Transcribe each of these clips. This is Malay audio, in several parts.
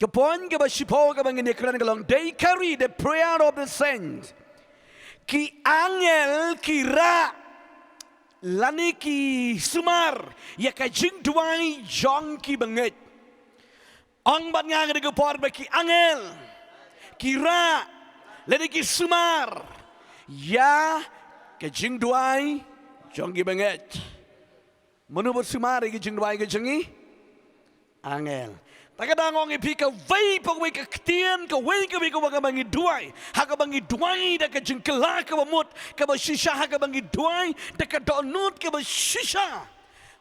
Kapon ke basipo ke bangin ekran kalong. They carry the prayer of the saints. Ki angel kira lani ki sumar ya ka jing duai jong ki banget. Ong bat nga ke por baki angel kira lani ki sumar ya ka jing duai jong ki banget. Menurut sumar ki jing duai ke jengi angel. Takadang orang ipi ka vai pagway ka ktien ka way ka biko ka bangi duay ha ka bangi duay da ka jengkela ka bamut ka ba shisha ha ka bangi duay da ka donut ka ba shisha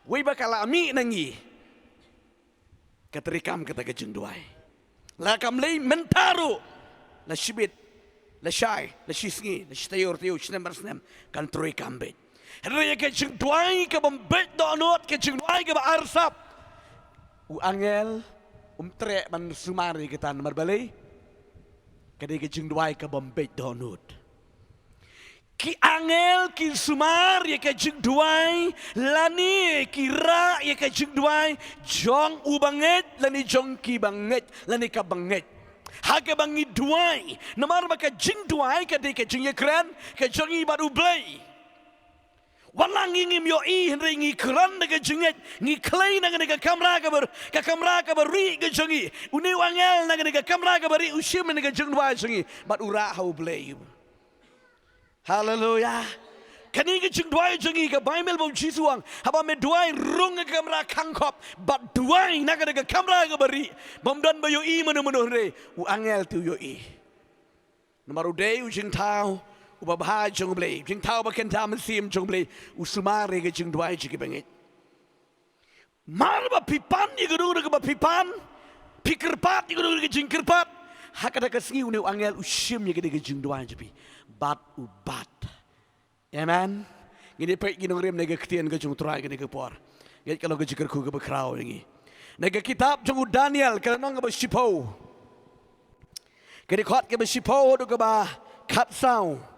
way ba kala ami nangi katrikam kata ka jeng duay la kam lay mentaro la shibit la shay la shisngi la shtayor tiyo shnemar snem kan trikam bet henry ka jeng duay ka bambet donut ka jeng duay ka ba arsap u angel trek man sumari kita marbalay kadi ke jing duai ke bombet donut ki angel ki sumar ya ke jing duai lani kira ya ke jing duai jong u banget lani jong ki banget lani ka banget haga bangi duai namar ba ke jing duai kadi ke jing ekran ke jong i baru blay walang ingim yo I henry ngi kran daga jinget ngi klay naga naga kamera ka beri ga jingi uni wangel naga naga kamera ka beri usim naga jingwa jingi but ura how blame hallelujah kani ga jingwa jingi ka bible bo jisuang haba me duai rung ga kamera kangkop but duai naga naga kamera ka beri bomdan ba yo I manu re u angel tu yo I namaru day u jing tao ubabha jong blay jing tao ba kenta man sim jong blay usumare ga jing duai jigi bangit mar ba pipan ni guru ga ba pipan pikirpat ni guru ga jing kirpat hakada ka singi uni angel usim ni ga jing duai jibi bat ubat amen ngini pe ginong rem nega ktien ga jong trai ga nega por get kalau ga jikir ku ga ba kraw ngi nega kitab jong Daniel kana nong ga ba shipo kedi khot ga ba shipo do ga ba khat sao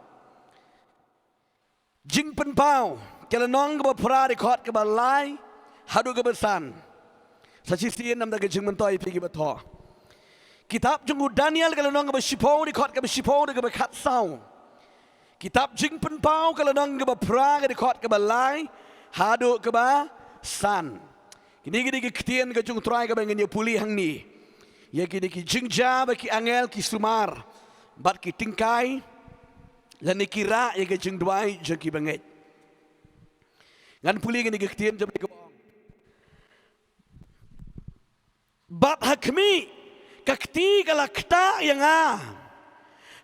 jing pen pau kala nong ga pra di khot ga ba lai hadu ga besan sachi sien nam da ga jing man toy pi ga ba tho kitab jung Daniel kala nong ga ba shipo di khot ga ba shipo ga ba khat sao kitab jing pen pau kala nong ga ba pra ga di khot ga ba lai hadu ga ba san kini ga ktien ga jung trai ga ba ngin puli hang ni ya kini ki jing ja ba ki angel ki sumar bat ki tingkai lani kira ya ke jing duai jaki banget ngan puli ngani ktien jam ke bat hakmi kakti galakta yang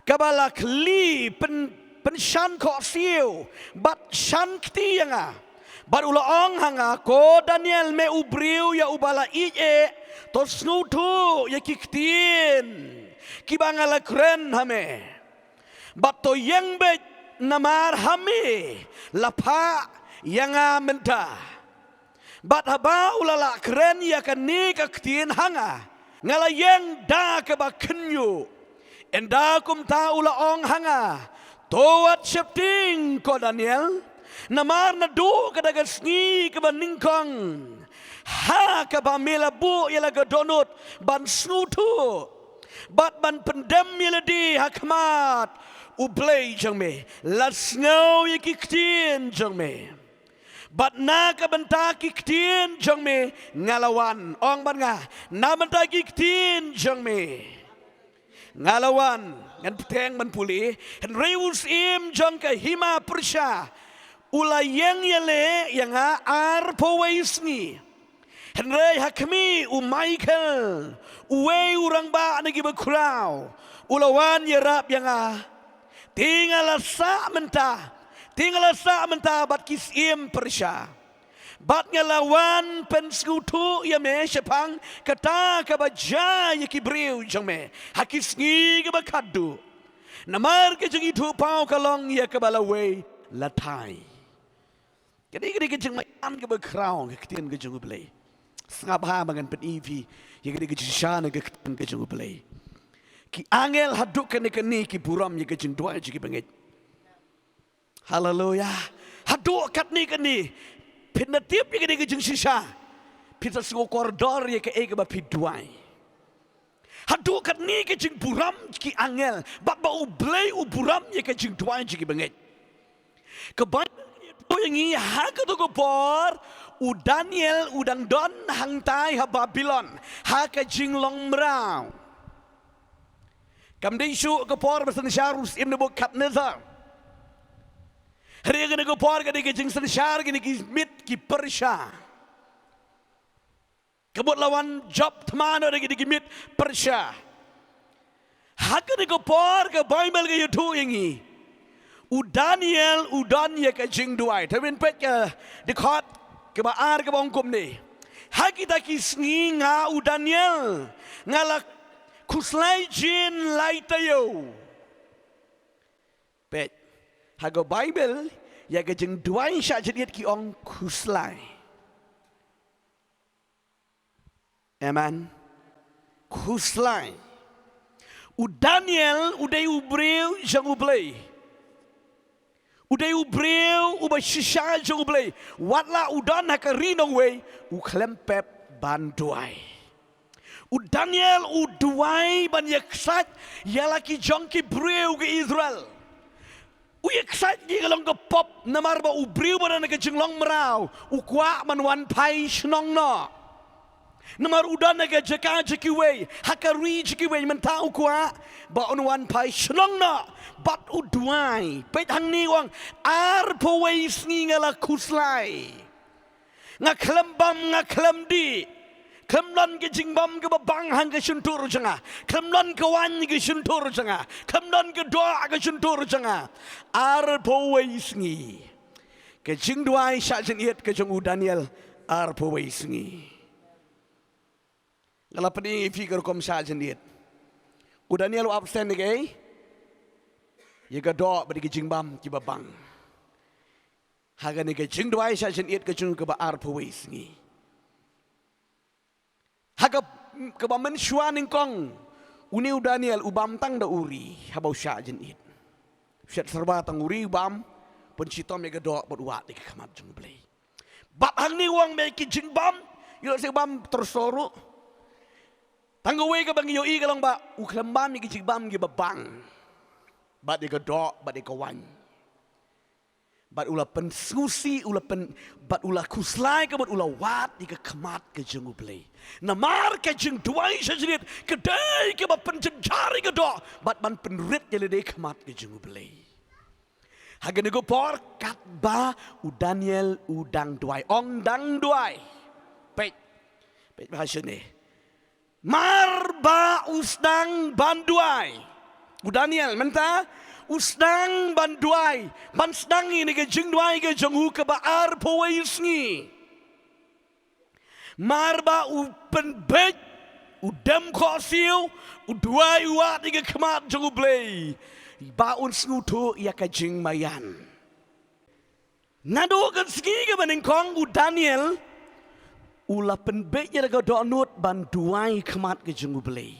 kabalak li pen shan ko siu bat shan kti yang bat ula ong hanga ko Daniel me ubriu ya ubala ije to snutu ya kiktien kibangala kren hame bato yang bet namar hami lapa yang menta bat haba ulala keren ya kan ni ka ktien hanga ngala yang da ka ba kenyu enda kum ta ula ong hanga towat shifting ko Daniel namar na do ka daga sngi ka ba ningkong ha ka ba melabu ya laga donut ban snutu bat ban pendem ya di hakmat ublay jang me lasngaw ya kiktien jang me bat na ka banta kiktien jang me ngalawan ong ban nga na banta kiktien jang me ngalawan ngan peteng man puli hen reus im jang ka hima persya ulayang yale yang ar powaisngi hen rei hakmi Michael uwe urang ba nagi bakrau ulawan yarap yang tinggal sa menta bat kisim persya bat ngalawan penskutu ya me sepang kata kabaja ya kibriu jame hakis ngi ke bakadu namar ke jeng itu pau kalong ya kabalawe latai kini ke jeng mayan ke bakrau ke ketien ke jeng belai sangabha mangan pen ivi ya ke jeng shana ke ketien ke jeng belai ki angel haduk kene ki buram ye kejing dua je ki bangit haleluya haduk kat ni kene pinatip ye kene kejing sisa pita sugo koridor ye ke ba piduai Hadu kat ni ke jing buram ki angel. Bat ba ublay buram ye ke jing tuan jiki bengit. Kebanyakan itu yang ini hak itu kepor. Daniel udang don hang tai ha Babylon. Hak ke jing long merau. Kam di isu kepor besan syarus im Nebukadnezar. Hari ini kepor ke di jing sensyar ke di mit ki Persya. Kebut lawan Job teman ada di mit Persya. Hak ke kepor ke Bible ke itu yang ini. Daniel udan ye ke jing duai. Tapi pet ke dekat ke baar ke bangkum ni. Hak kita kisni nga Daniel ngalak kuslai jin lai tayo. Pet hago Bible ye ke jing duai syak jadiat ki ong kuslai. Amen. Kuslai. Daniel udai ubreu jang ublei. Udai ubreu uba shisha jang ublei. Watla udan haka rinong we uklempep banduai. Daniel uduai ban yaksat yalaki jongki breu ke Israel. Yaksat di kalong ke pop namar ba ubreu ban ke jenglong merau. Ukwa man wan pai shnong no. Namar udan naga jaka jakiwe hakari jakiwe mentau kuat ba onwan pai shlong na bat uduai pet hang ni wang ar powei ngala kuslai ngaklembam ngaklemdi kemlan ke jingbam ke babang hang ke suntur janga kemlan ke wan ke suntur janga kemlan ke doa ke suntur janga ar powei sngi ke jingduai sya jeniet ke jong Daniel ar powei sngi. Kalau peni figure kom sya jendit. Daniel absen ni ke? Ye ga do badi ke jingbam ki babang. Haga ni ke jing duai sya jendit ke jung ke ba ar puwis ni. Haga ke ba men shua ning kong. Uni Daniel ubam tang da uri habau sya jendit. Syat serba tang uri ubam pun citom ye ga do bad wat di kamat jung blei. Bat hang ni wang me ki jingbam yo se bam tersoru. Tanggawe ke bang yoi kalong ba uklembam ni kijibam gi babang. Bat di kedok, bat di kawan. Bat ula pensusi, bat ula kuslai ke bat ula wat di ke kemat ke jengu play. Namar ke jeng duai sajirit kedai ke bat penjenjari kedok. Bat ban penrit jadi dei kemat ke jengu play. Hagen nego por kat ba Daniel udang duai, ong dang duai. Pet bahasa ni. Marba usdang banduai. Daniel menta usdang banduai. Ban sedang ini ke jeng duai ke jenghu ke baar poweisngi. Marba upen bej udem kosiu uduai uat ke kemat jenghu blei. Baun snutu ia ke jeng mayan. Nado kan segi ke beningkong Daniel ula penbeknya daga donut ban duai kemat ke jengu belai.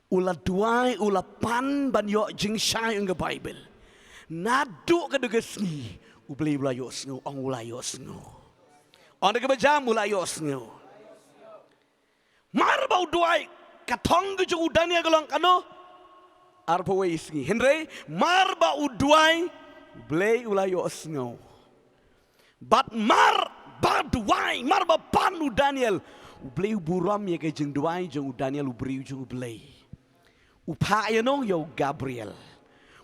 Ula duai ula pan ban yok jeng syai ke Bible. Naduk ke daga sengi. Ubelai ula yok sengu. Ong ula yok sengu. Ong daga bejam ula yok sengu. Mar bau duai. Katong ke jengu Daniel gelong kano. Arpa wei sengi. Henry. Mar bau duai. Ubelai ula yok sengu. Bat mar baduai marba panu Daniel ublei buram ye ke jeng duai jeng Daniel ubriu jeng ublei upa no yo Gabriel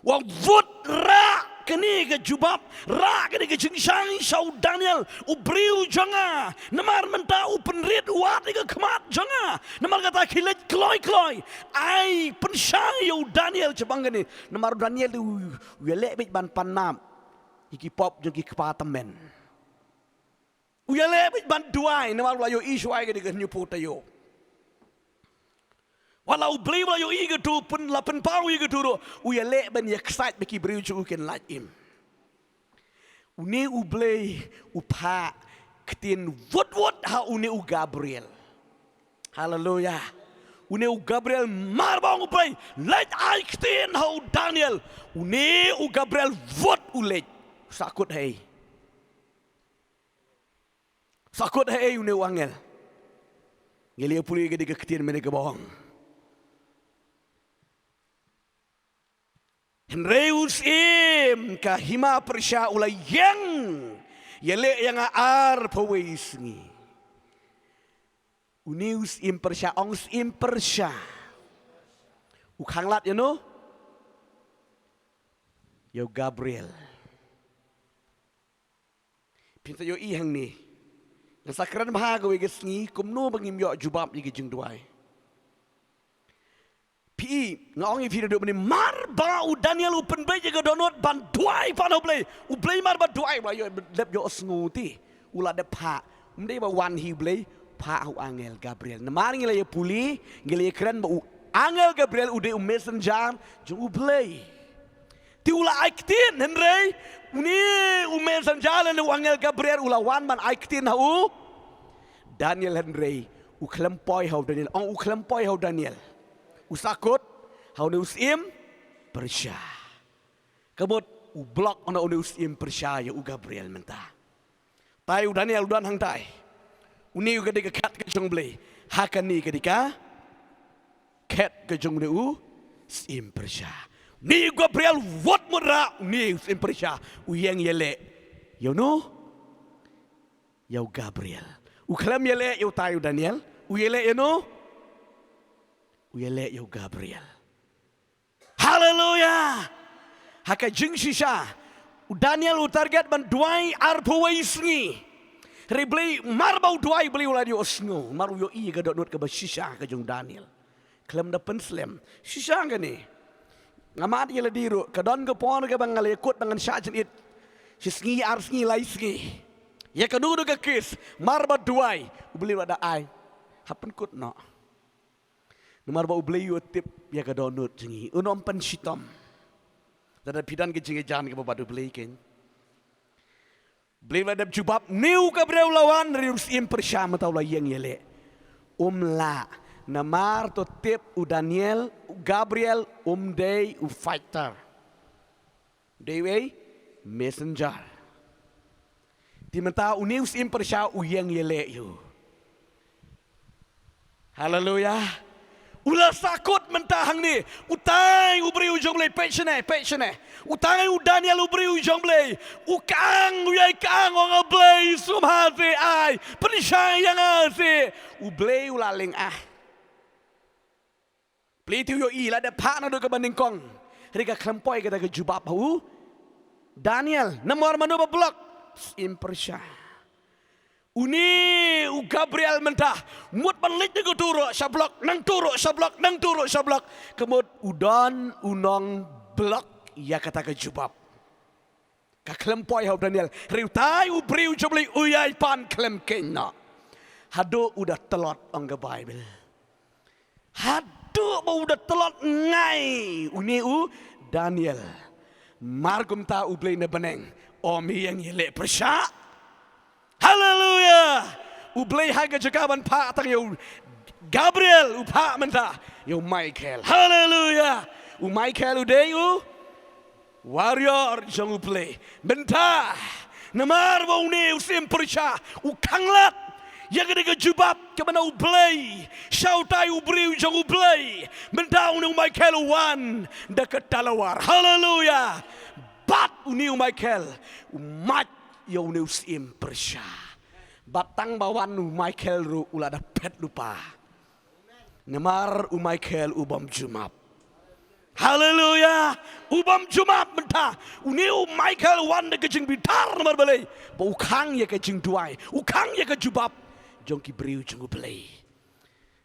wa vut ra kini ke jubab ra kini ke jeng syang sau Daniel ubriu janga namar menta upenrit uat ke kemat janga namar kata kilet kloi ai pensyang yo Daniel cebang gini namar Daniel tu welek bit ban panam iki pop jeng ki kepatemen uyale ban duai na wala yo isu ai ke new potayo wala ubli wala yo ige tu pun la pen paru ige tu uyale ban yaksat beki briu chu ken lat im uni ubli upa ketin wot ha uni u Gabriel haleluya uni u Gabriel marbang ubli lat ai ketin ha Daniel uni u Gabriel wot ulet sakut hei sakut hei une wangel. Ngelia puli ke diketin mereka bohong. Henreus im kahima persya ulay yang yale yang ar pawisngi. Unius im persya ongs im persya. Ukanglat you know? Yo Gabriel. Pinta yo ihang ni. Yang sakran bahaga wigas ni kumno bangim yo jubab yi gijing duai. Pi ngong i video ni marba u Daniel u penbay jaga donot ban duai pano play. U play marba duai ba yo lep yo snguti. Ula de pa. Mde ba wan hi play pa u angel Gabriel. Namari ngila yo puli ngila yo keren ba u angel Gabriel u de u messenger jung u play. Ti ula aiktin Henry uni u messenger le u angel Gabriel ula wan man aiktin ha u Daniel Henry u klempoi hau Daniel ong u klempoi hau Daniel. Usakut, hau usim Persya. Kebut blok ona usim Persya ya u Gabriel mentah. Tai u Daniel udan hang tai. Uni u ketika kat ke jong blei. Hakan ni ketika kat ke jong u sim Persya. Ni Gabriel wat mudra ni usim Persya. U yang yele. You know? Ya u Gabriel. U klam yele ya tai u Daniel. U yele you know? Uyele yo Gabriel. Hallelujah. Haka jing shisha. Daniel target ban duai arpuwai sngi. Reblay marbau duai beli uladi osngo. Maru yo I gadot not ke shisha ke jung Daniel. Klem da penslem. Shisha ngani. Ngamat yele diru kadon ke pon ke bangale kut bangan syajen it. Sisngi ar sngi lai sngi. Ya kanu ke kis marba duai beli wada ai. Happen kut no. Nomor bau beli tip ya ke donut jengi. Unom pensitom. Dan pidan ke jengi jangan ke batu beli ken. Beli ladap jubab new ke berlawan rius im Persya matau la yang yele. La namar to tip u Daniel u Gabriel day u fighter. Dewe messenger. Di mata unius im Persya u yang yele you. Hallelujah. Ula sakut mentahang ni. Utang uberi ujung lay passionate. Utang u Daniel uberi ujung lay. Ukang uyai kang orang blay sumhati ai. Penisai yang asi. Ublay ulaling ah. Play tu yo I lah de pak na do ke banding kong. Rika klempoi kita ke jubab hu. Daniel nomor manu blok im Persya. Uni u Gabriel mentah mut balik ni turuk sablok nang turuk sablok kemud udon unong blok ya kata ke jubab ka klempoi hau Daniel riutai u briu jobli uyai pan klem kena hadu udah telot ong ke Bible hadu mau udah telot ngai uni u Daniel margum ta u blei ne beneng omi yang yele Persya. Hallelujah. Ublay haga jagaban pa tang yo Gabriel upa menta yo Michael. Hallelujah. U Michael uday u warrior jong ublay. Menta namar ba uni usim Persya u kanglat ya gede jubab ke mana ublay. Shautai ubri jong ublay. Menta uni Michael wan dekat talawar. Hallelujah. Bat uni Michael umat yo neus im Persya. Batang bawan u Michael ru ulada pet lupa. Nemar u Michael ubam jumap. Hallelujah. Ubam jumap mentah. Uni u Michael wan de kejing bitar nomor balai. Ba ukang ya kejing duai. Ukang ya kejubab. Jong ki briu jung belai.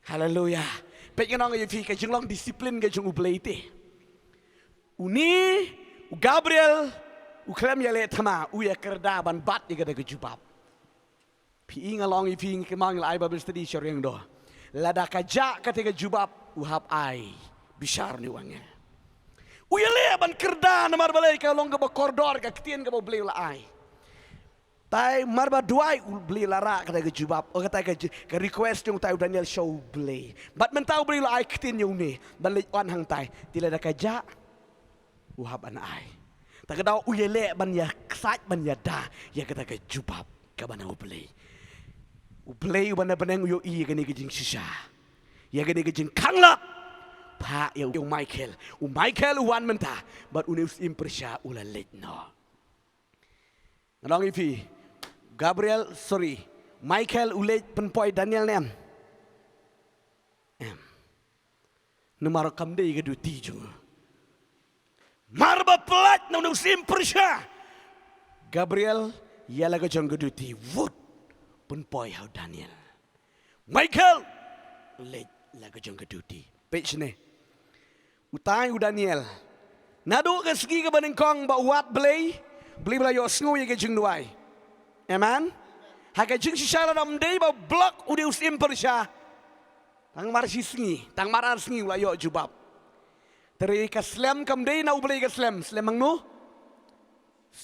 Hallelujah. Pek nong ye fi kejing long disiplin kejing belai te. Uni u Gabriel uklam yale thama uya kerda ban bat ye kada kejubab pi ngalong i pi kemang lai Bible study shoreng do lada kaja ketika jubab uhap ai bisar ni wange uyale ban kerda namar balai ka long ka koridor ka ketien ka beli la ai tai marba duai beli lara kata kejubab o kata ka request yung tayo Daniel show beli bat mentau beli la ai ketien yung ni balik wan hang tai tila da kaja uhap an ai tak kedau uyele ban ya saj ban ya da ya kata ke jubab ka bana ublei bana beneng yo I gani gejing sisa ya gani gejing kangla pa ya Michael wan mentah bat unius impresya ulalit no nong ipi Michael ulet penpoi Daniel nem numar kam dei ke duti jo marba plat no unius impresya Gabriel ya laga jong ke duti wut penpoi hau Daniel Michael ulet laga jong ke duti page ne utai u Daniel nadu ke segi ke banengkong ba wat beli yo sngu ye ke jing duai amen haka jing si shala dam dei ba blok u deus impersha tang mar si sngi tang marar sngi la yo jubab teri ka slam kam dei na u beli ka slam mang nu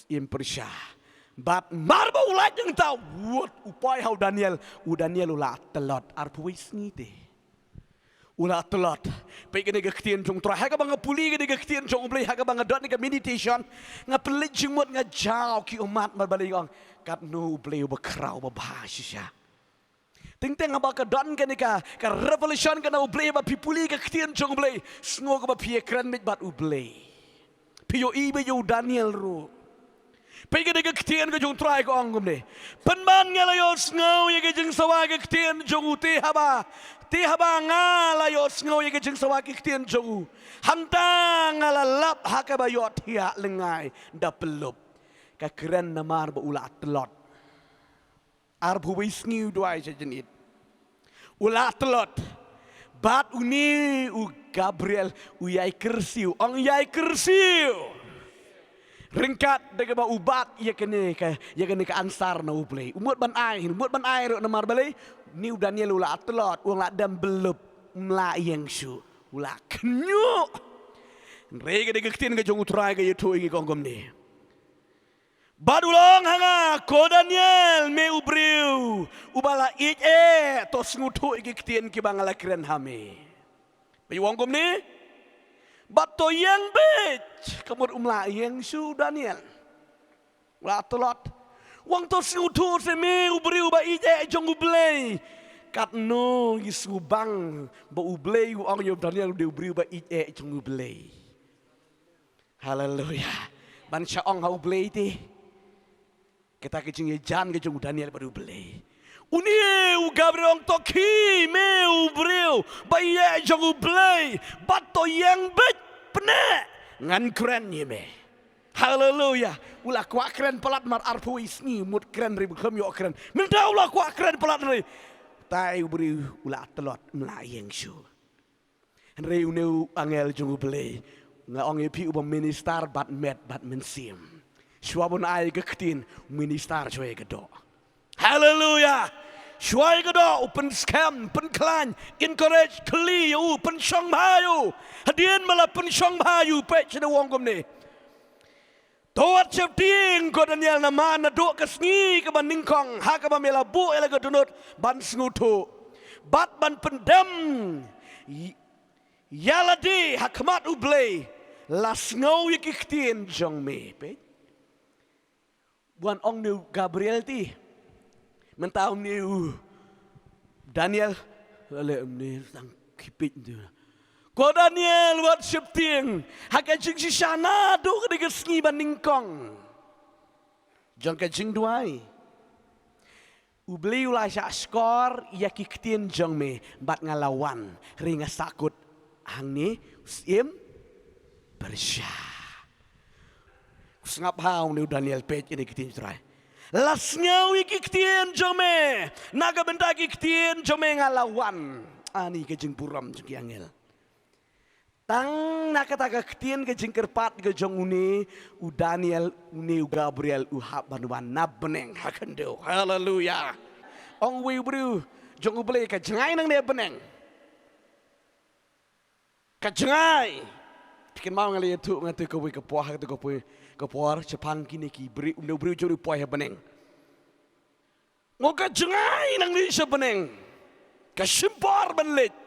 impersha bat mar ba ulat jeng tau wot upai hau Daniel ulat telot arpu sngi te ulah telat, pergi ke ketian jong terakhir, haga bangga puli ke ketian jong ubli, haga bangga dot ni ke meditation, ngapelit jengmut ngajau ki umat berbalik orang, kat nu ubli berkerau berbahasa. Ting-ting abang ke dot ke ni ke revolution ke na ubli berpipuli ke ketian jong ubli, semua ke berpihak keren mit bat ubli, piyo ibe yo Daniel ru. Pergi ke ketian ke jong terakhir ke orang ni, penman ngalayo sengau ye ke jeng sawa ke ketian jong uti haba. Ti haba ngalayos ngau ye jeng sawaki ktian jongu hantang ngalalap hakaba yot hiya lengai da pelup ka keren namar ba ula telot arbu wisngi duai jejenit ula telot bat uni u Gabriel u yai kersiu ong yai kersiu ringkat dega ba ubat ye kene ka ansar na uplay umut ban ai ro namar balai ni Daniel ula telot uang la dam belup mla yang su ula kenyu rega de gektin ga jong utrai ga yeto ingi kongkom ni badulong hanga ko Daniel me ubriu ubala tos ngutu igi ktin ki bangala kren hame bayu wongkom ni bato yang bech kamur umla yang su Daniel ula telot wang to siutu se me ubriu ba ije jong ublei kat no yisubang ba ublei ong yo Daniel de ubriu ba ije jong ublei haleluya ban sha ong ha ublei ti kita ke jing jan ke jong Daniel ba ublei uni u Gabriel ong to ki me ubriu ba ije jong ublei bat to yang bet pene ngan keren ye me haleluya ulah kuat keren pelat mar arpu isni mut keren ribu kem yo keren minta ulah kuat keren pelat ri tai beri ulah telot melayeng su Henry uneu angel jungu beli nga ong epi ubam minister bat met bat mensim suabon ai gektin minister joy gedo haleluya Shuai gedo open scam pen klan encourage kli u pen shong bayu hadian malah pen shong bayu pe chena wongkom ni Tuat septing ko Daniel nama na do kesngi ke bandingkong ha ke bamela bu ela ke dunut ban sengutu bat ban pendem yaladi hakmat ublei las ngau yikitien jong me pe buan ong ni Gabriel ti mentau ni Daniel le ni sang kipit tu ko Daniel wat septing haka jing si sana do ke gesngi bandingkong jong ke jing duai ubli ulah sya skor ya kiktin jong me bat ngalawan ringa sakut hang ni sim bersya sengap hau ni Daniel page ini kitin try las ngau kiktin jong me naga benda kiktin jong me ngalawan ani ke jing puram jing angel Tang nakataga ketien ke jingkerpat ke jong uni u Daniel uni u Gabriel u hab banuan nabeneng hakendo haleluya ong wi bru jong u beli ke jengai nang ne beneng ke jengai bikin mau ngali tu ngati ko wi ke puah ke puar Jepang kini ki bri u bru jori puah beneng ngo ke jengai nang ni se beneng ke simpor benlit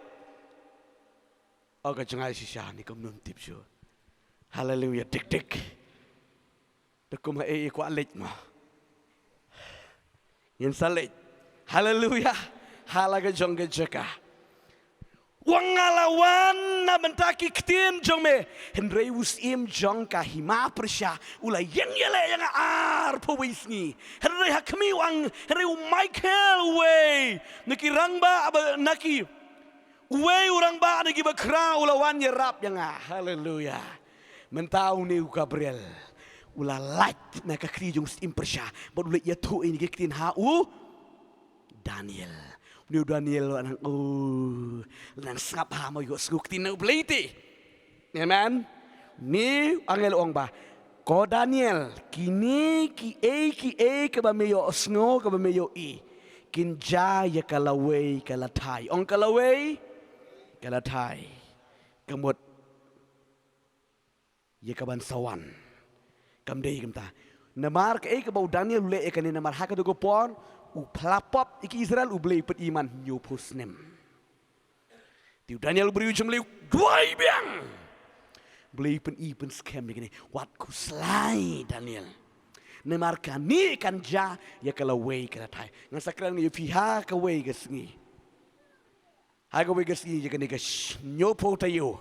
Aga jangai sisa ni kum nun tip so. Haleluya dik. Dekum ku alit ma. Yen salit. Haleluya. Halaga jongga jaka. Wangalawan na mentaki ketien jong me henry usim jong kahima persya ulai yang yele yang ar powisni henry hakmi wang henry Michael way naki rangba naki way urang ba naki bakra ulawan yerap yang haleluya mentau ni Gabriel ula light na kakri jong usim persya bot ulai ya tu ini ketien hau Daniel ni Daniel anang nang sangap ha mo yo skuk tinau bliti amen ni angel ong ba ko Daniel kini ki e ke ba meyo sngo ke ba meyo i kinja ya kalawei kalatai ong kalawei kalatai kemut ya kaban sawan kamdei kamta namar ke bau Daniel le ke ni namar hakadu go pon u pelapop iki Israel u beli pet iman nyu pusnem. Tiu Daniel beri ujung beli dua biang. Beli pen i pen scam begini. Wat ku selai Daniel. Nemar kani kan ja ya kalau way kala tai. Ngasakran ngi piha ka way gesngi. Ha ka way gesngi je kani gas nyu po tayo.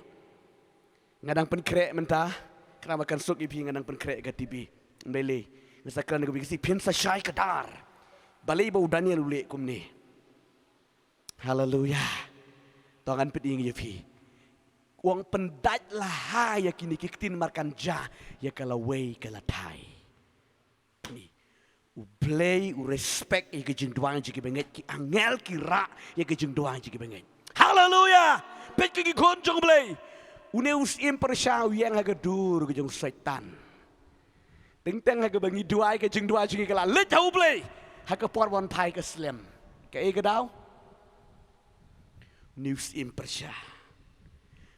Ngadang pen krek mentah. Kenapa kan sok ipi ngadang pen krek ka tibi. Mbele. Ngasakran ngi gesi pensa syai kadar. Balai bau Daniel ulek kum ni. Haleluya. Tangan peding ya pi. Uang pendat lah ya kini kiktin markan ja ya kalau way kalau tai. Ni. U play u respect ya kejeng doang jiki benget ki angel kira ya kejeng doang jiki benget. Haleluya. Pet ki konjong play. Uneus impersyaw yang agadur kejeng setan. Teng-teng haga bangi duai kejeng doang jiki kala let jauh play. Haka por wan pai ke slim. Ke e gadau. News impersya.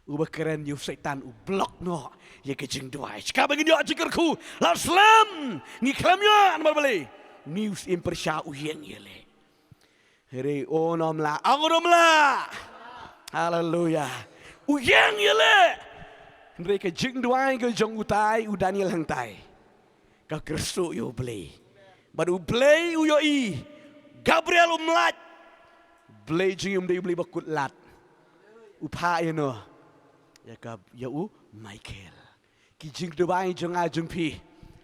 Uba keren news setan u blok no. Ya ke jeng duai. Ska bagi dia jikerku. La slim. Ni klamnya an bali. News impersya u yang yele. Heri onom la. Angonom la. Haleluya. U yang yele. Heri ke jeng duai ke jeng utai u Daniel hang tai. Ka kersu yo beli. Baru play uyoi Gabriel umlat play jing dia beli bakut lat upa no ya kab ya Michael ki jing doai jong a jong pi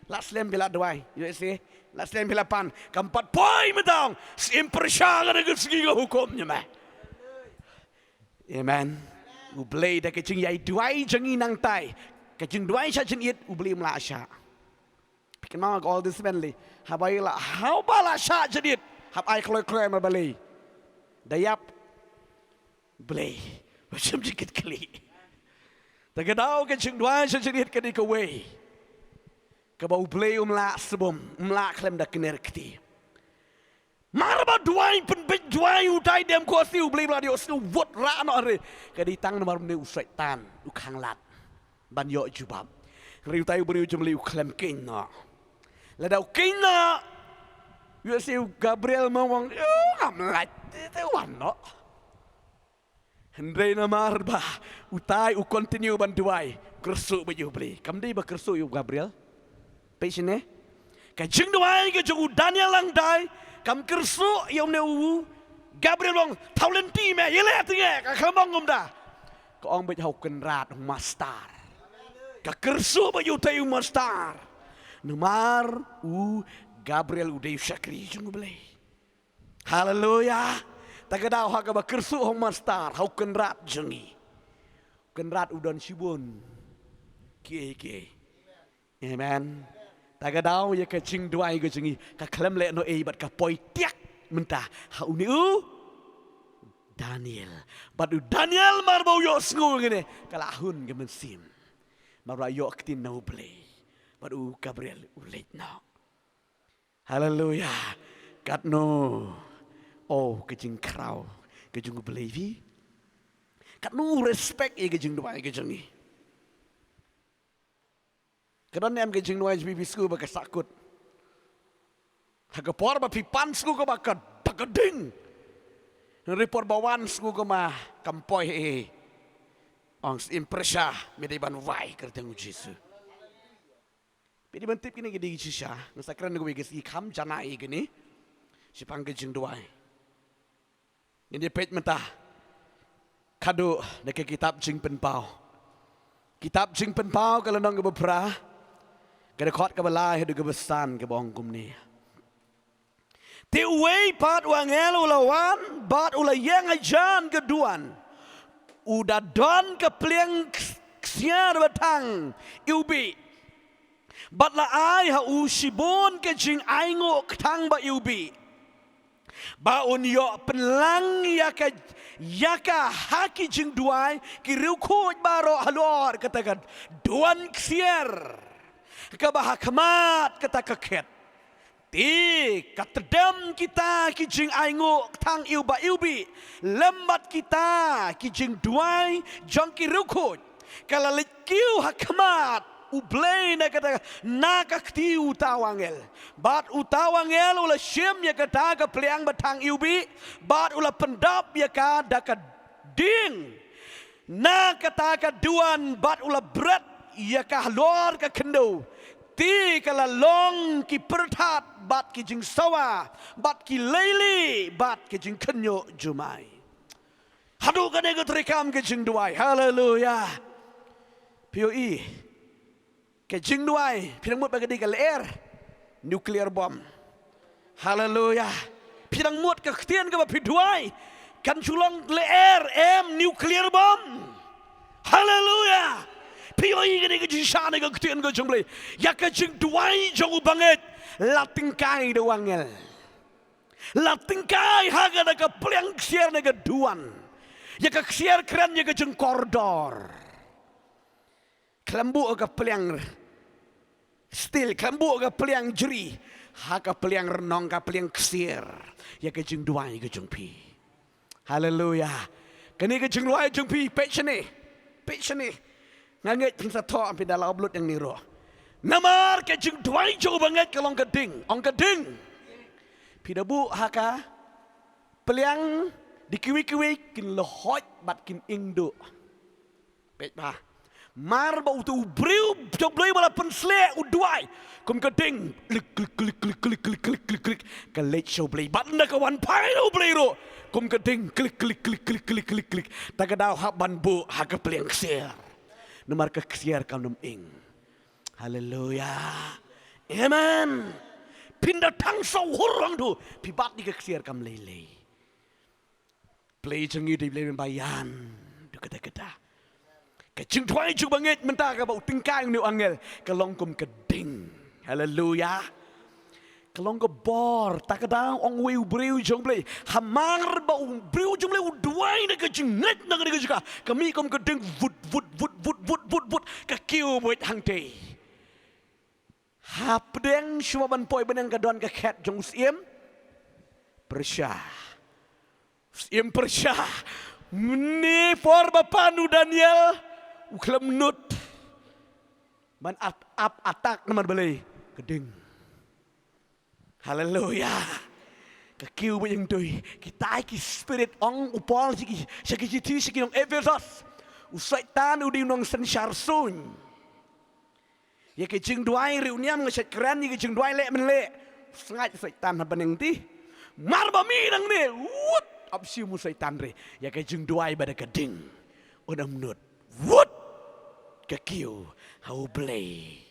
last lem bila doai you see last lem bila pan kampat poi metang impersya ada ke segi hukumnya mah amen u play da ke jing yai doai jong inang tai ke jing doai sha jing it u beli mlasha pikin mama all this manly habai la how bala sha jadit hab ai kloi ma bali dayap blay macam dikit kali tagadau ke jing dua sha jadit ke dik away ke bau blay umla sebum umla klem da kinerkti marba duai pen bej duai utai dem ko siu blay bla dio siu wot ra no re ke di tang nomor ne usaitan u khang lat ban yo jubab riu tai beri jumli u klem kin no ladau kina you see Gabriel mawang amlat itu wano hendai namar ba utai u continue bantuai kersu baju beli kamdi ba kersu you Gabriel patient ka jing duai ka jung Daniel lang dai kam kersu yom ne u Gabriel long talenti me yele tinge ka khamong ngum da ka ong ba hau ken rat master ka kersu baju tai master Numar Gabriel udah syakri jung beli. Haleluya. Tagadau haka ba kersu hong mastar hau kenrat jengi. Kenrat udan sibun. Kie. Amen. Tagadau ya ka jing duai ga jengi ka klem le no e bat ka poi tiak mentah hau ni Daniel. Badu Daniel marbau yo sngu ngene kalahun ge mensim. Marbau yo ktin no beli. Baru Gabriel ulit no. Haleluya. God no. Oh kejing krau. Kejing believe. God no respect ye kejing dua kejing ni. Kadang ni am kejing dua JB school baka sakut. Hagapor ba pipan school ko baka tagading. Report bawan school ko ma kampoy Ang impresya mediban vai kerteng Jesu. Pedi bantip kini gede gisha, nasakran gue gesi kam jana gini, si panggil jeng doai. Ini pet mentah, Kado nak kitab Jing Penpau. Kitab Jing Penpau kalau nong ke berperah. Kada kot ke balai hidup ke besan ke bongkum ni. Ti way pat wangel ulawan, bat ula yang ajan keduan. Udah don ke pliang ksiar batang iubi. Bat la ai ha usibon ke jing aingo ketang ba iubi. Ba un yo penlang yaka haki jing duai ki riu kuj baro halor katakan duan ksiar. Kabahakmat kata keket. Ti katedam kita kijing aingu tang iuba iubi. Lembat kita kijing duai jang ki rukut. Kalau lekiu hakmat ublay na kata nakakti utawangel. Bat utawangel ula syem ya kata ka pliang batang iubi. Bat ula pendap ya kata ka ding. Na kata ka duan bat ula berat ya kah lor ka kendo. Ti kala long ki pertat bat ki jing sawa bat ki leili bat ki jing kenyo jumai. Hadu kane ko trikam ki jing duai. Haleluya. POE ke jing duai pirang mut bagadi kal air nuclear bomb. Haleluya. Pirang mut ke ketian ke pi duai kan culong le air nuclear bomb. Haleluya. POE gini ke jisane ke ketian ke jumble. Ya ke jing duai jauh banget. Latingkai de wangel. Latingkai haga de ke pliang ksiar de ke duan. Ya ke ksiar keren ya ke jing koridor. Kelembu ke pliang stil. Kelembu ke pliang jeri. Haga pliang renong ke pliang ksiar. Ya ke jing duai ke jing pi. Haleluya. Kini ke jing duai jing pi. Pecene. Ngangit pinsa to ampi dalam oblut yang niru. Namar ke jing duai jauh banget kalau keding. Ong keding. Pidabu haka. Peliang dikiwi-kiwi kin lohot bat kin ingdu. Pet bah. Mar bau tu briu jauh beli bala pensle uduai. Kum keding. Klik. Kelet show beli. Bat nda kawan pai lu beli ro. Kum keding. Klik. Tagadau hak banbu haka peliang ksir. Nomor keksiar kaum ing. Haleluya. Amen. Pindah tang sau hurang tu. Pibat di keksiar kaum lele. Play cengi di play bayan. Du kata. Kecing tuai cuk banget mentah ka bau tingkai ni angel. Kelongkum keding. Haleluya. Kelong ke bor tak kadang ong weu breu jong play. Hamar bau breu jong play uduai na kejinget na ka juga. Kami kom keding vut ke kiu buat hang te. Hapdeng cuma ban poi benang kadon ke ket jong usiem. Persya. Usiem persya. Ni for bapa nu Daniel. Uklam nut. Man up atak naman balay. Keding. Haleluya. Kekiu yang doi. Kita ki spirit ong upol siki. Siki nong Efesos. Usaitan udi nong sensyar sun. Ya ke jing duai riuniam ngeset keren ya ke jing duai lek menlek. Sengaja usaitan habaneng ti. Marba minang ni. Wut. Absi musaitan re. Ya ke jing duai pada keding. Unam nut. Wut. Kekiu. Hau belay.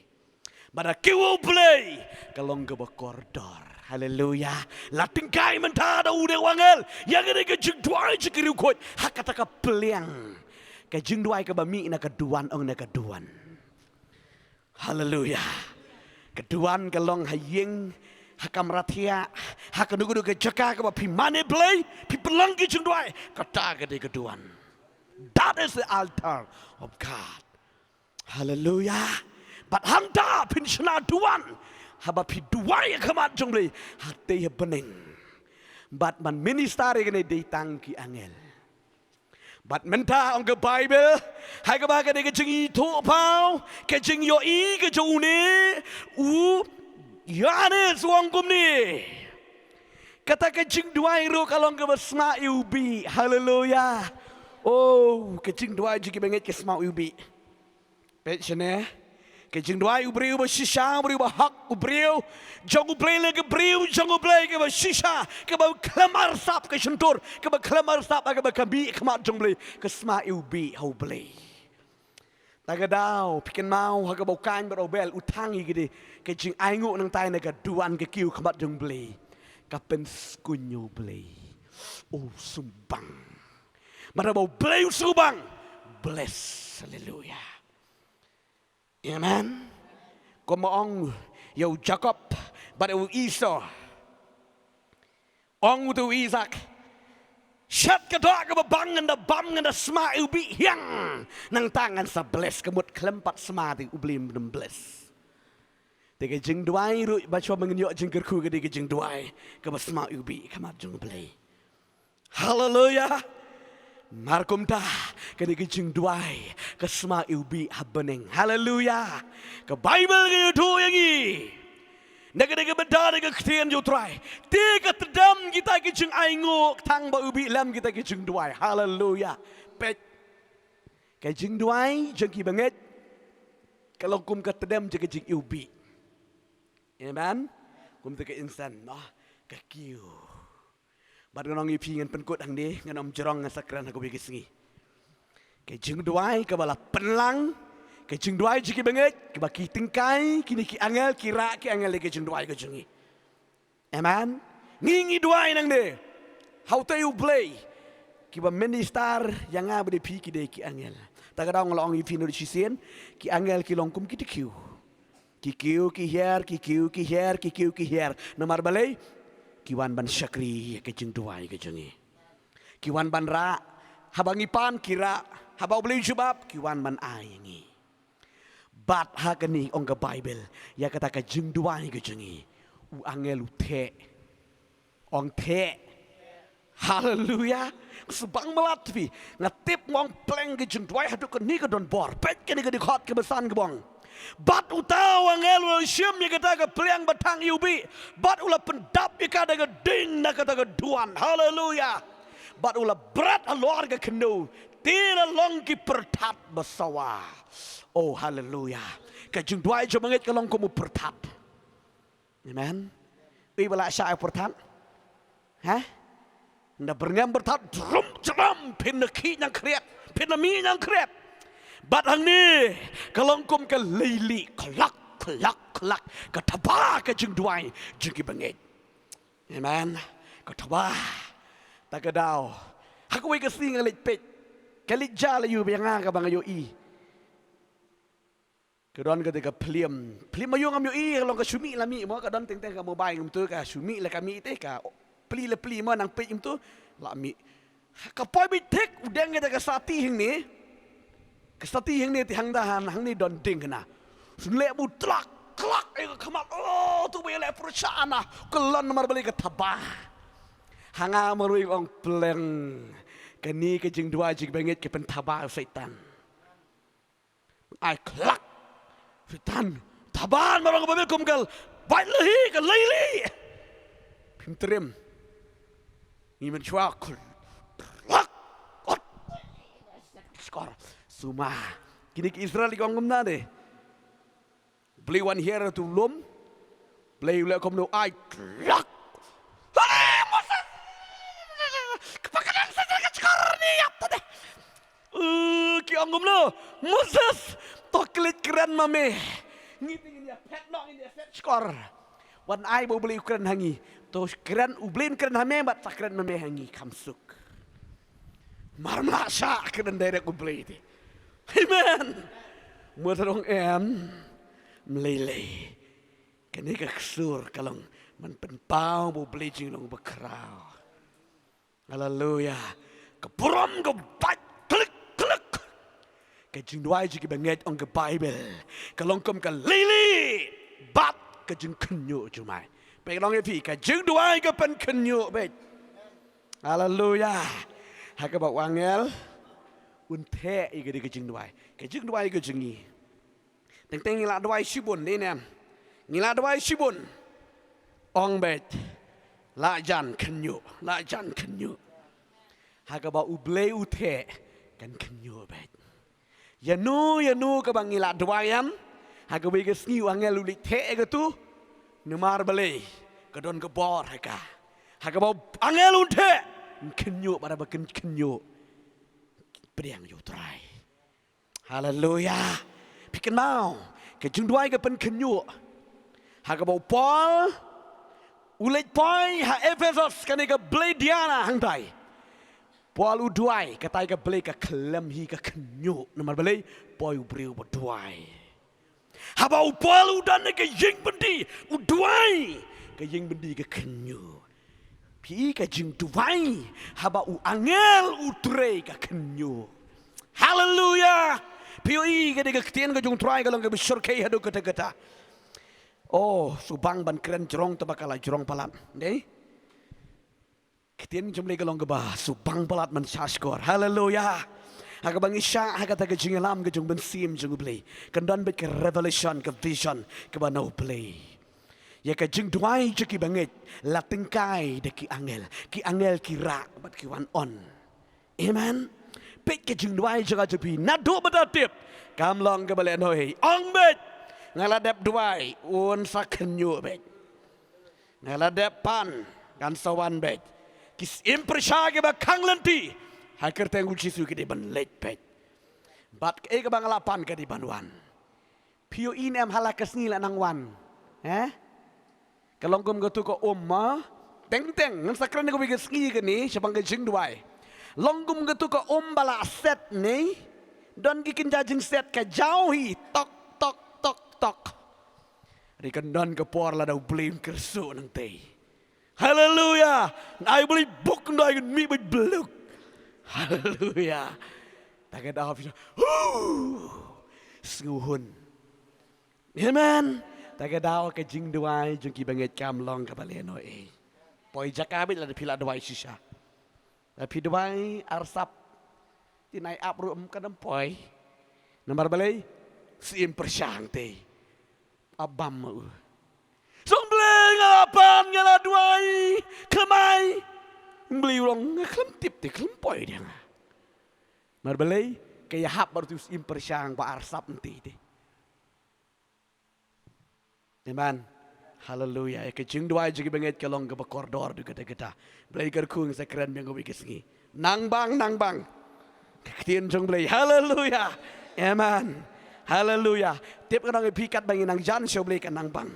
Pada kiu play kalong ke koridor. Haleluya. Latingkai mentada udah wangel. Yang ini ke jing duai cikiriu kot. Hak kata ke peliang. Ke jing duai ke bami na keduan ong na keduan. Haleluya. Keduan kalong haying hakam ratia. Hak nugu ke jaka ke pi mane play. Pi pelang ke jing duai. Kata ke di keduan. That is the altar of God. Haleluya. But hangda pinshana duan. Haba pi duai kamat jongli. Hati ya bening. But man ministeri kene ditang ki angel. But menta ong ke Bible. Hai ke baga de ke jing itu pau. Ke jing yo i ke jone. Yane suang kum ni. Kata ke jing duai ro kalong ke besma ubi. Haleluya. Oh, ke jing duai jiki benget ke sma ubi. Pecene. cái chừng đói ubriu ba shisha ubriu ba hak ubriu jong ublei le ke briu jong ublei ke ba shisha ke ba klamar sap ke sentur ke ba klamar sap ke ba kambi khamat jong blei ke sma ubi hau blei tagadau pikin mau ha ke ba kan ba bel utang i gede ke ching ai ngu nang tai na ke duan ke kiu khamat jong blei ka pen skunyo blei oh sumbang mana ba blei subang bless hallelujah. Amen. Kom ong yo Jacob, but it Esau. Ong to Isaac. Shat ka dog ba bang and the bam and the sma ubi yang nang tangan sa bless kemut klempat sma di ublim dem bless. Tege jing duai ru ba cho mengenyo jing kerku ke de jing duai ke ba sma ubi kamat jung play. Hallelujah. Markum ta kani ke jing duai ke sma ubi habeneng. Hallelujah. Ke Bible ke tu yang i. Nega bedar nega ketian jo try. Tiga terdam kita ke jing aingo tang ba ubi lam kita ke jing duai. Hallelujah. Pet ke jing duai jeng ki banget. Kalau kum ke terdam je ke jing ubi. Amen. Kum te ke insan noh ke kiu. Bad nong ipi ngan penkut hang ni ngan om jerong ngan sakran aku bagi sengi. Ke jing duai ke bala penlang ke jing duai jiki banget ke baki tingkai kini ki angel kira ki angel ke jing duai ke jengi. Amen. Ngingi duai nang de. How to you play? Ki ba minister yang ngabe de pi ki de ki angel. Tagadang ngolong ipi no disien ki angel ki longkum ki kiu. Ki kiu ki her ki kiu ki her ki kiu ki her. Nomor balai kiwan ban syakri ke jing duai ke jengi. Kiwan ban ra habang ipan kira habau beli jubab kiwan ban ayengi. Bat hakani ong ke Bible ya kata ke jing duai ke jengi. U angel u te. Ong te. Hallelujah. Sebang melatvi ngatip mong pleng ke jing duai haduk ke ni ke don bor. Pet ke ni ke dikhot ke besan ke bong. Bat utau angel ula syem ya kata ke peliang batang yubi. Bat ula pendap ya kata ke ding na kata ke duan. Hallelujah. Bat ula berat aluar ke kenu. Tira long ki pertat besawa. Oh hallelujah. Ke jing duai jo mangit ke long kumu pertat. Amen. Ui bala syai pertat. Hah? Nda berngam pertat drum jeram pinaki yang kriat. Pinami yang kriat. Bat hang ni kalongkum ke lili kelak ke tabah ke jing duai jing ki bangit. Amen. Ke tabah tak kedau. Aku wei ke sing alik pet. Kalik jala yu yang ka bang yo i. Kedon ketika plim ayu ngam yo i long ke sumi lami mo kadon teng-teng ka mobile ngam tu ka sumi la kami te ka pli mo nang pet ngam tu lami. Ka poi bi tek udeng ke sati hing ni. Kesati yang ni hang dahan hang ni don ding kena. Sunlek bu klak ego kamat oh tu boleh perusahaan ah kelon nomor beli ke tabah. Hanga merui ong pleng keni ke jing dua jing bangit ke pentabah setan. Ai klak setan taban marang babil kumgal baik lehi ke leili. Pimtrim. Ni mencuak klak skor. Suma, kini ke Israel ikong ngumna deh. Beli wan here tu lom, beli ulek komno ai klak. Moses, kepakaran saya kecekar ni apa deh? Ki ngumno, Moses, toklit keren mame. Ngiting ini pet nok ini set skor. Wan ai mau beli keren hangi, to keren ublin keren hame bat sakren mame hangi kamsuk. Marma sya keren direct ubli itu. Amen. Mutarong meleleh. Kini keksur kalong menpenpau bu bleaching long bekrau. Hallelujah. Kepuram ke bat klik. Kejing dua jiki banget on ke Bible. Kalong kom ke lili bat kejing kenyu cumai. Baik long epi kejing dua ke pen kenyu baik. Hallelujah. Hakabak wangel. Unte ika di kejing duai. Kejing duai ke jengi. Teng ngila duai sibun ni nem. Ngila duai sibun. Ong bet. La jan kenyu. Haga ba uble ute kan kenyu bet. Yanu ka bang ngila duai yan. Haka bagi sengi angel ulik te ke tu. Numar balai. Kedon ke bor haka. Haka bau angel unte. Kenyuk pada bakin kenyuk. Beriang yo try. Hallelujah. Pikan mau. Kejung duai ke pen kenyuk. Haka bau Paul. Ulik poi ha Ephesus kan ke blai Diana hangtai. Paul uduai katai ke blai ke kelem hi ke kenyuk. Numar balai poi ubriu berduai. Haba Paul udan ke jing bendi uduai ke jing bendi ke kenyuk. Pi ke jing duai haba u angel utre ke kenyuk. Hallelujah. Pi ke de ketien ke jung try ke long ke besur ke hadu kata-kata. Oh, subang ban keren jerong tabakala jerong palat. Deh. Ketien jumle ke long ke bah subang palat man saskor. Hallelujah. Aga bang isya aga ta ke jing lam ke jung ben sim jung play. Kendan bet ke revelation ke vision ke ba no play. Ya ke jing duai je ki banget la tingkai de ki angel ki ra bat ki wan on. Amen. Pek ke jing duai je ga je pi na do badatip. Kam long ke balen hoi. Ong bet ngaladep duai un sakenyu bet. Ngaladep pan kan sawan bet. Kis impresya ke ba kang lenti. Haker tengu cisu ke di ban let bet. Bat ke bang lapan ke di banwan. Pio inem halakas ni la nang wan. Kalong kum gatu ko umma. Teng ngan sakran ko bigas ngi ke ni siapang ke jing duai. Longgum gatu ko bala set ni. Don gikin jajing set ke jauhi tok tok. Rikan don ke por la dau blame kersu nang tei. Hallelujah. I beli buk ndo I mi bit bluk. Hallelujah. Takat dah habis. Senguhun. Amen. Takat dah ke jing duai jung ki banget kam long ke baleno Poi jakabit la pila duai sisa. Tapi duai arsap tinai apru kadam poi. Nomor balai sim persyang tei. Abam mau. Sombleng ngalapan ngala duai kemai. Beli ulang ngeklentip teh kelempoi dia. Marbelai kaya hap baru tu sim persyang ba arsap nanti teh. Amen. Hallelujah. Ya kecing duai juga banget kelong ke koridor du kita. Beli kerkung sekeren yang gue bikin. Nang bang. Ketien jong beli. Hallelujah. Amen. Hallelujah. Tiap orang pikat bagi nang jan show beli nang bang.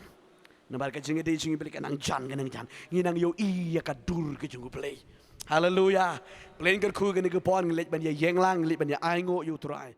Nampak kecing itu jingi beli nang jan kenang jan. Nginang yo iya kadur kecing beli. Hallelujah. Beli kerkung ni ke pon ngelit banya yenglang ngelit banya aingo yo turai.